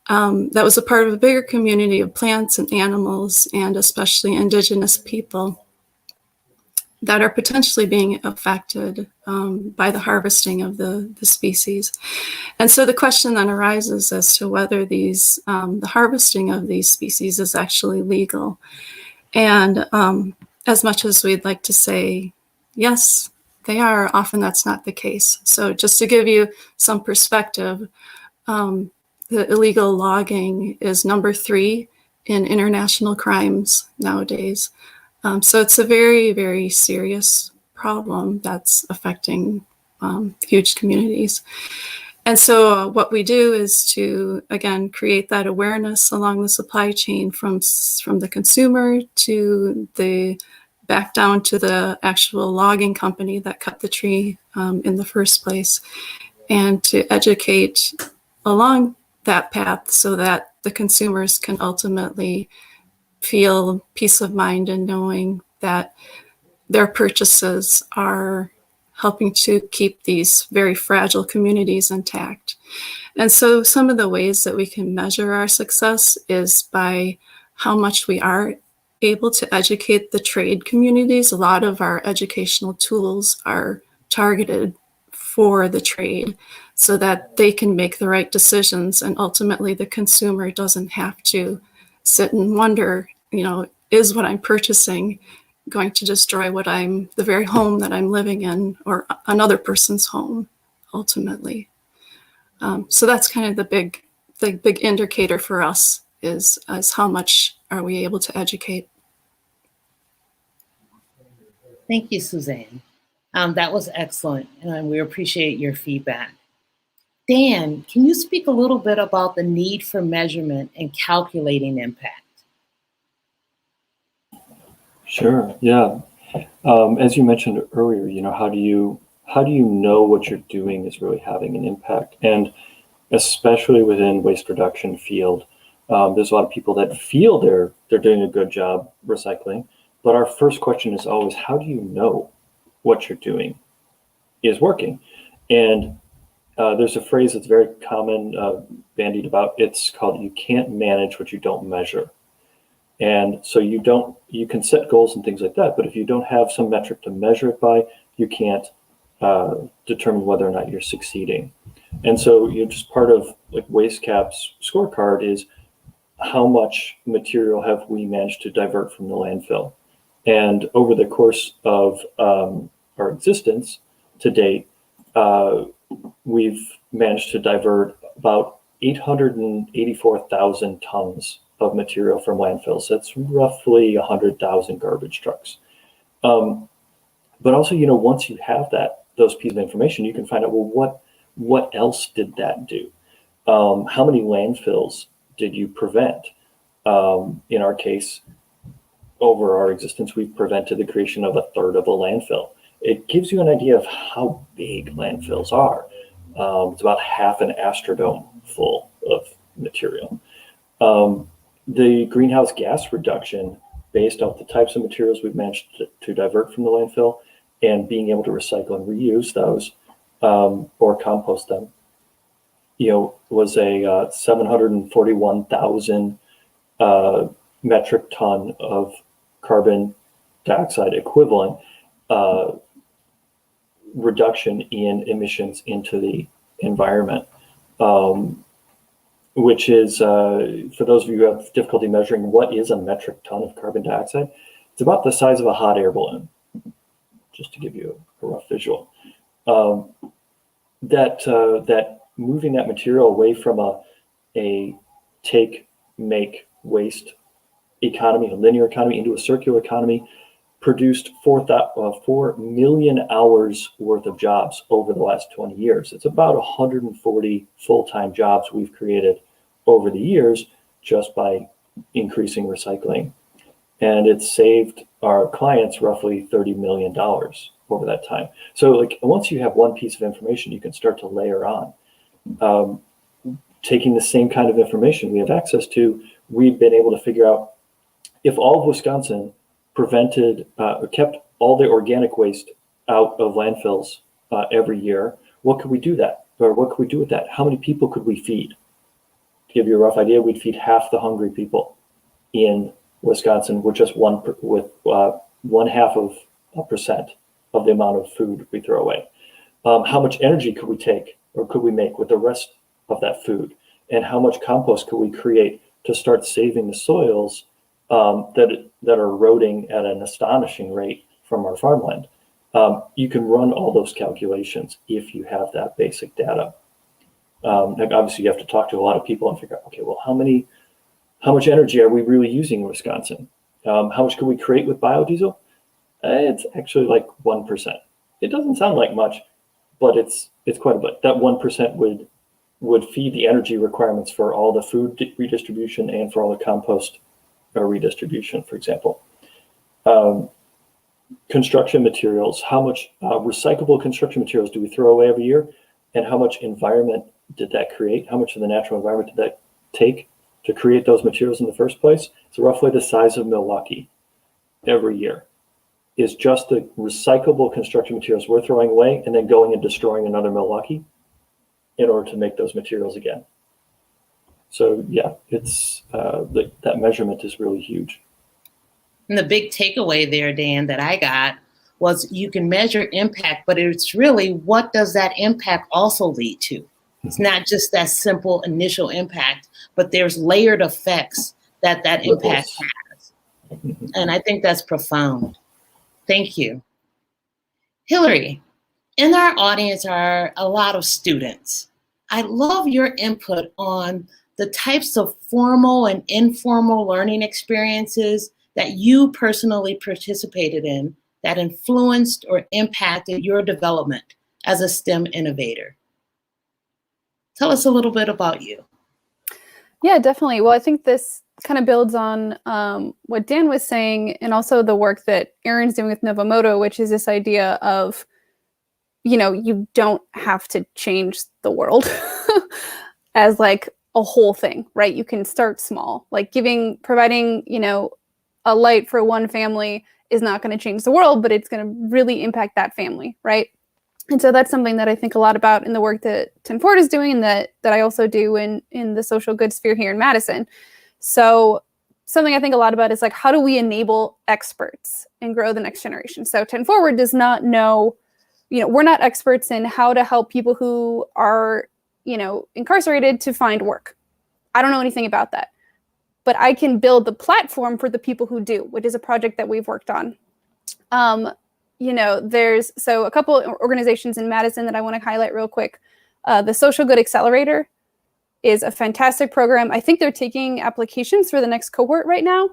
F: That was a part of a bigger community of plants and animals, and especially indigenous people that are potentially being affected by the harvesting of the species. And so the question then arises as to whether the harvesting of these species is actually legal. And as much as we'd like to say, yes, they are, often that's not the case. So just to give you some perspective, the illegal logging is number 3 in international crimes nowadays. So it's a very, very serious problem that's affecting huge communities. And so what we do is to, again, create that awareness along the supply chain from the consumer to back down to the actual logging company that cut the tree in the first place, and to educate along that path so that the consumers can ultimately feel peace of mind in knowing that their purchases are helping to keep these very fragile communities intact. And so some of the ways that we can measure our success is by how much we are able to educate the trade communities. A lot of our educational tools are targeted for the trade so that they can make the right decisions, and ultimately the consumer doesn't have to sit and wonder, is what I'm purchasing going to destroy the very home that I'm living in, or another person's home, ultimately. So that's kind of the big indicator for us is how much are we able to educate.
C: Thank you, Suzanne. That was excellent, and we appreciate your feedback. Dan, can you speak a little bit about the need for measurement and calculating impact?
H: Sure. Yeah. As you mentioned earlier, how do you know what you're doing is really having an impact? And especially within waste reduction field, there's a lot of people that feel they're doing a good job recycling, but our first question is always, how do you know what you're doing is working? And there's a phrase that's very common, bandied about. It's called, you can't manage what you don't measure. And so you can set goals and things like that, but if you don't have some metric to measure it by, you can't determine whether or not you're succeeding. And so just part of like WasteCap's scorecard is how much material have we managed to divert from the landfill. And over the course of our existence to date, we've managed to divert about 884,000 tons of material from landfills. That's roughly 100,000 garbage trucks. But also, once you have those pieces of information, you can find out, well, what else did that do? How many landfills did you prevent? In our case, over our existence, we've prevented the creation of 1/3 of a landfill. It gives you an idea of how big landfills are. It's about half an Astrodome full of material. The greenhouse gas reduction based on the types of materials we've managed to divert from the landfill and being able to recycle and reuse those or compost them, was a 741,000 metric ton of carbon dioxide equivalent reduction in emissions into the environment, which is, for those of you who have difficulty measuring what is a metric ton of carbon dioxide, it's about the size of a hot air balloon, just to give you a rough visual. That moving that material away from a take, make, waste economy, a linear economy, into a circular economy, produced 4 million hours worth of jobs over the last 20 years. It's about 140 full-time jobs we've created over the years just by increasing recycling. And it's saved our clients roughly $30 million over that time. So once you have one piece of information, you can start to layer on. Taking the same kind of information we have access to, we've been able to figure out if all of Wisconsin prevented or kept all the organic waste out of landfills every year, what could we do with that? How many people could we feed? To give you a rough idea, we'd feed half the hungry people in Wisconsin with just 0.5% of the amount of food we throw away. How much energy could we take or could we make with the rest of that food? And how much compost could we create to start saving the soils that are eroding at an astonishing rate from our farmland? You can run all those calculations if you have that basic data. Obviously, you have to talk to a lot of people and figure out, okay, well, how much energy are we really using in Wisconsin? How much can we create with biodiesel? It's actually like 1%. It doesn't sound like much, but it's quite a bit. That 1% would feed the energy requirements for all the food redistribution and for all the compost redistribution, for example. Construction materials, how much recyclable construction materials do we throw away every year? And how much environment did that create? How much of the natural environment did that take to create those materials in the first place? It's roughly the size of Milwaukee every year. Is just the recyclable construction materials we're throwing away and then going and destroying another Milwaukee in order to make those materials again. So yeah, it's that measurement is really huge.
C: And the big takeaway there, Dan, that I got was you can measure impact, but it's really what does that impact also lead to? It's not just that simple initial impact, but there's layered effects that impact has. And I think that's profound. Thank you. Hillary, in our audience are a lot of students. I love your input on the types of formal and informal learning experiences that you personally participated in that influenced or impacted your development as a STEM innovator. Tell us a little bit about you.
D: Yeah, definitely. Well, I think this kind of builds on what Dan was saying, and also the work that Erin's doing with Novomoto, which is this idea of, you don't have to change the world as like a whole thing, right? You can start small, like providing, a light for one family is not going to change the world, but it's going to really impact that family, right? And so that's something that I think a lot about in the work that 10 Forward is doing, and that I also do in the social good sphere here in Madison. So something I think a lot about is like, how do we enable experts and grow the next generation? So 10 Forward does not know, we're not experts in how to help people who are, incarcerated to find work. I don't know anything about that, but I can build the platform for the people who do, which is a project that we've worked on. There's a couple organizations in Madison that I want to highlight real quick. The Social Good Accelerator is a fantastic program. I think they're taking applications for the next cohort right now.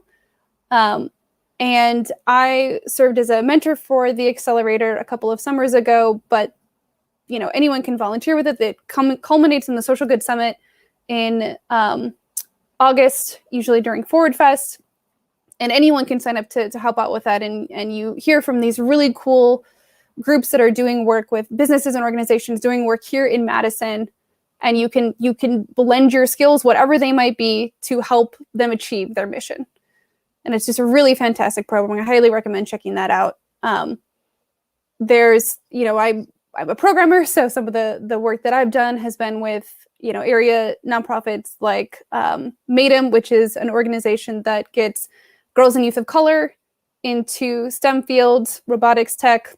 D: And I served as a mentor for the accelerator a couple of summers ago, but anyone can volunteer with it. It culminates in the Social Good Summit in August, usually during Forward Fest. And anyone can sign up to help out with that. And you hear from these really cool groups that are doing work with businesses and organizations doing work here in Madison. And you can blend your skills, whatever they might be, to help them achieve their mission. And it's just a really fantastic program. I highly recommend checking that out. I'm a programmer, so some of the work that I've done has been with area nonprofits like MADAM, which is an organization that gets girls and youth of color into STEM fields, robotics, tech.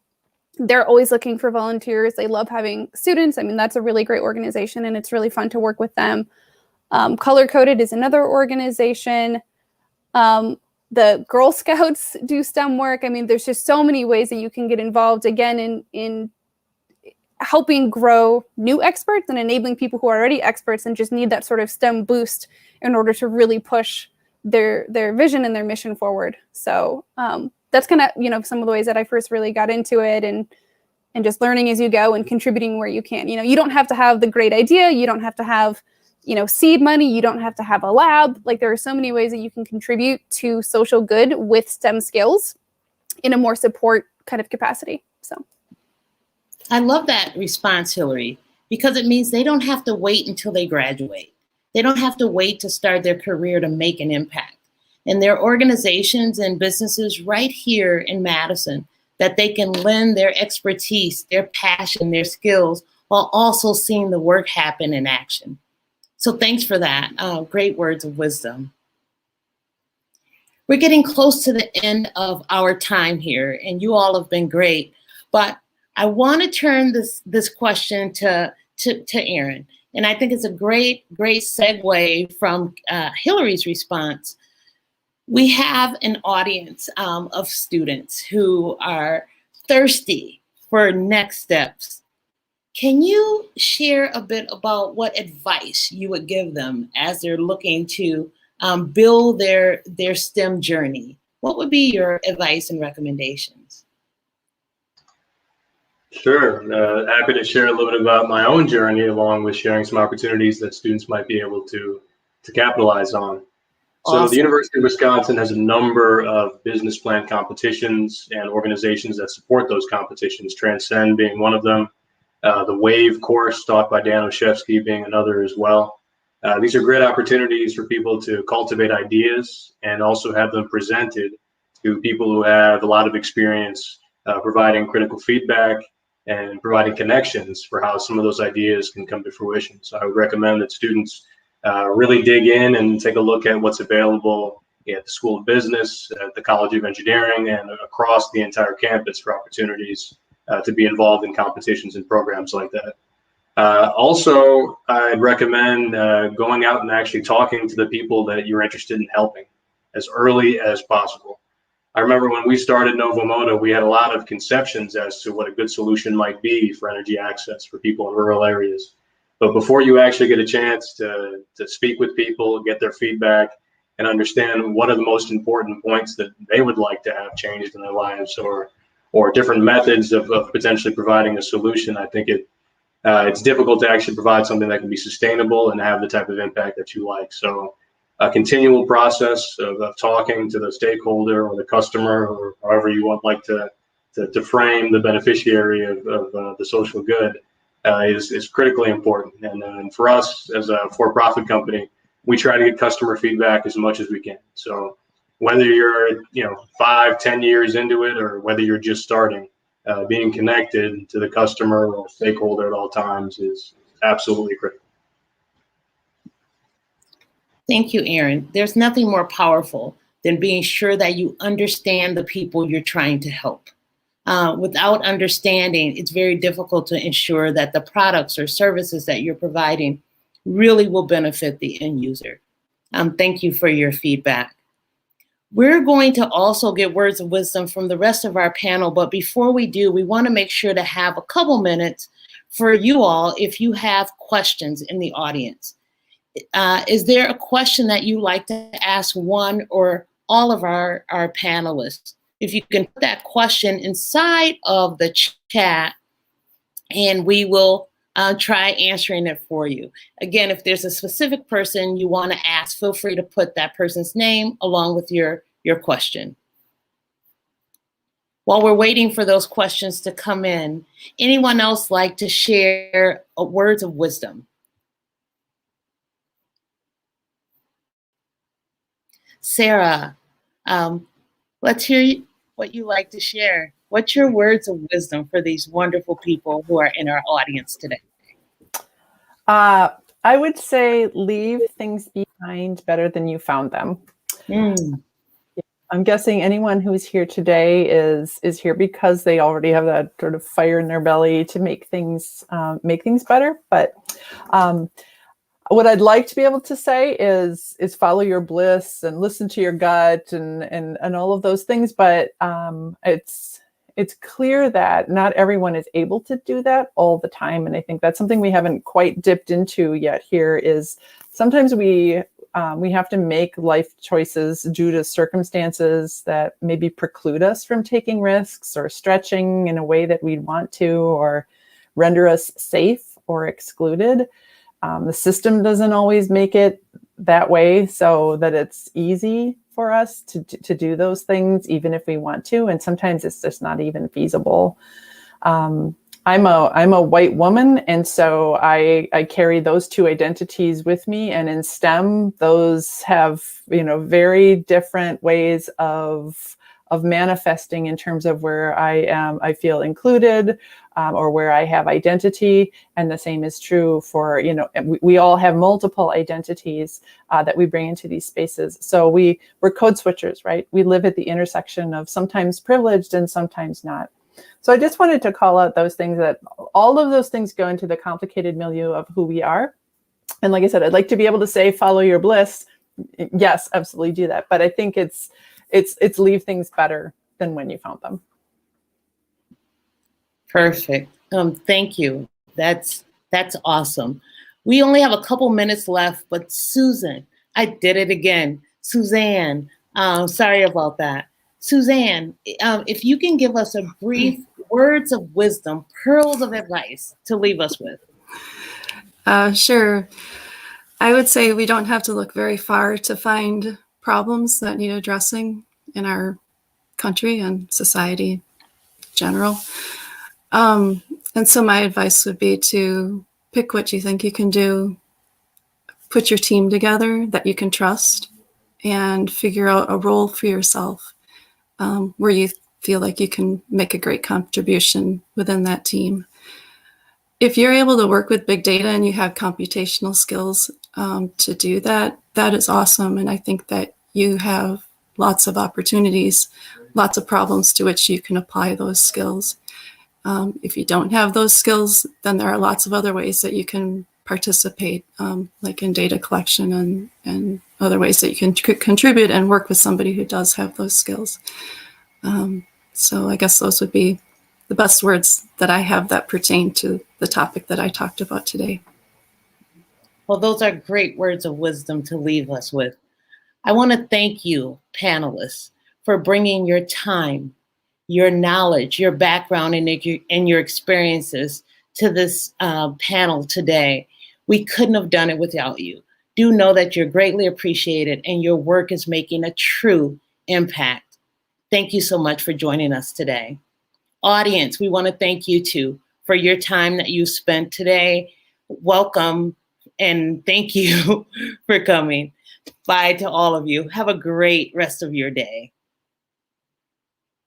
D: They're always looking for volunteers. They love having students. I mean, that's a really great organization, and it's really fun to work with them. Color Coded is another organization. The Girl Scouts do STEM work. I mean, there's just so many ways that you can get involved, again, in helping grow new experts and enabling people who are already experts and just need that sort of STEM boost in order to really push their vision and their mission forward. So that's kind of, some of the ways that I first really got into it, and just learning as you go and contributing where you can. You don't have to have the great idea. You don't have to have, seed money. You don't have to have a lab. Like, there are so many ways that you can contribute to social good with STEM skills in a more support kind of capacity. So
C: I love that response, Hillary, because it means they don't have to wait until they graduate. They don't have to wait to start their career to make an impact. And there are organizations and businesses right here in Madison that they can lend their expertise, their passion, their skills, while also seeing the work happen in action. So thanks for that. Great words of wisdom. We're getting close to the end of our time here, and you all have been great. But I want to turn this question to Erin. And I think it's a great segue from Hillary's response. We have an audience of students who are thirsty for next steps. Can you share a bit about what advice you would give them as they're looking to build their STEM journey? What would be your advice and recommendations?
E: Sure. Happy to share a little bit about my own journey, along with sharing some opportunities that students might be able to capitalize on.
C: Awesome.
E: So the University of Wisconsin has a number of business plan competitions and organizations that support those competitions, Transcend being one of them, the WAVE course taught by Dan Oshevsky being another as well. These are great opportunities for people to cultivate ideas and also have them presented to people who have a lot of experience providing critical feedback and providing connections for how some of those ideas can come to fruition. So I would recommend that students really dig in and take a look at what's available at the School of Business, at the College of Engineering, and across the entire campus for opportunities to be involved in competitions and programs like that. Also, I'd recommend going out and actually talking to the people that you're interested in helping as early as possible. I remember when we started Novomoto, we had a lot of conceptions as to what a good solution might be for energy access for people in rural areas. But before you actually get a chance to speak with people, get their feedback, and understand what are the most important points that they would like to have changed in their lives, or different methods of potentially providing a solution, I think it's difficult to actually provide something that can be sustainable and have the type of impact that you like. So a continual process of talking to the stakeholder or the customer, or however you want like to frame the beneficiary of the social good is critically important. And for us as a for-profit company, we try to get customer feedback as much as we can. So whether you're 5-10 years into it, or whether you're just starting, being connected to the customer or stakeholder at all times is absolutely critical.
C: Thank you, Erin. There's nothing more powerful than being sure that you understand the people you're trying to help. Without understanding, it's very difficult to ensure that the products or services that you're providing really will benefit the end user. Thank you for your feedback. We're going to also get words of wisdom from the rest of our panel, but before we do, we want to make sure to have a couple minutes for you all if you have questions in the audience. Is there a question that you like to ask one or all of our panelists? If you can put that question inside of the chat, and we will try answering it for you. Again, if there's a specific person you want to ask, feel free to put that person's name along with your question. While we're waiting for those questions to come in, anyone else like to share words of wisdom? Sarah, let's hear what you like to share. What's your words of wisdom for these wonderful people who are in our audience today?
G: I would say leave things behind better than you found them. I'm guessing anyone who's here today is here because they already have that sort of fire in their belly to make things better. But what I'd like to be able to say is follow your bliss and listen to your gut and all of those things. But it's clear that not everyone is able to do that all the time. And I think that's something we haven't quite dipped into yet here is sometimes we have to make life choices due to circumstances that maybe preclude us from taking risks or stretching in a way that we'd want to, or render us safe or excluded. The system doesn't always make it that way so that it's easy for us to do those things, even if we want to. And sometimes it's just not even feasible. I'm a white woman, and so I carry those two identities with me. And in STEM, those have very different ways of manifesting in terms of where I feel included, or where I have identity. And the same is true for, we all have multiple identities that we bring into these spaces. So we're code switchers, right? We live at the intersection of sometimes privileged and sometimes not. So I just wanted to call out those things, that all of those things go into the complicated milieu of who we are. And like I said, I'd like to be able to say, follow your bliss. Yes, absolutely do that. But I think it's leave things better than when you found them.
C: Perfect. Thank you. That's awesome. We only have a couple minutes left, but Susan, I did it again. Suzanne, sorry about that. Suzanne, if you can give us a brief words of wisdom, pearls of advice to leave us with.
F: Sure. I would say we don't have to look very far to find problems that need addressing in our country and society in general. And so my advice would be to pick what you think you can do, put your team together that you can trust, and figure out a role for yourself where you feel like you can make a great contribution within that team. If you're able to work with big data and you have computational skills to do that, that is awesome. And I think that you have lots of opportunities, lots of problems to which you can apply those skills. If you don't have those skills, then there are lots of other ways that you can participate, like in data collection and other ways that you can contribute and work with somebody who does have those skills. So I guess those would be the best words that I have that pertain to the topic that I talked about today.
C: Well, those are great words of wisdom to leave us with. I want to thank you, panelists, for bringing your time, your knowledge, your background, and your experiences to this panel today. We couldn't have done it without you. Do know that you're greatly appreciated and your work is making a true impact. Thank you so much for joining us today. Audience, we want to thank you too for your time that you spent today. Welcome and thank you for coming. Bye to all of you. Have a great rest of your day.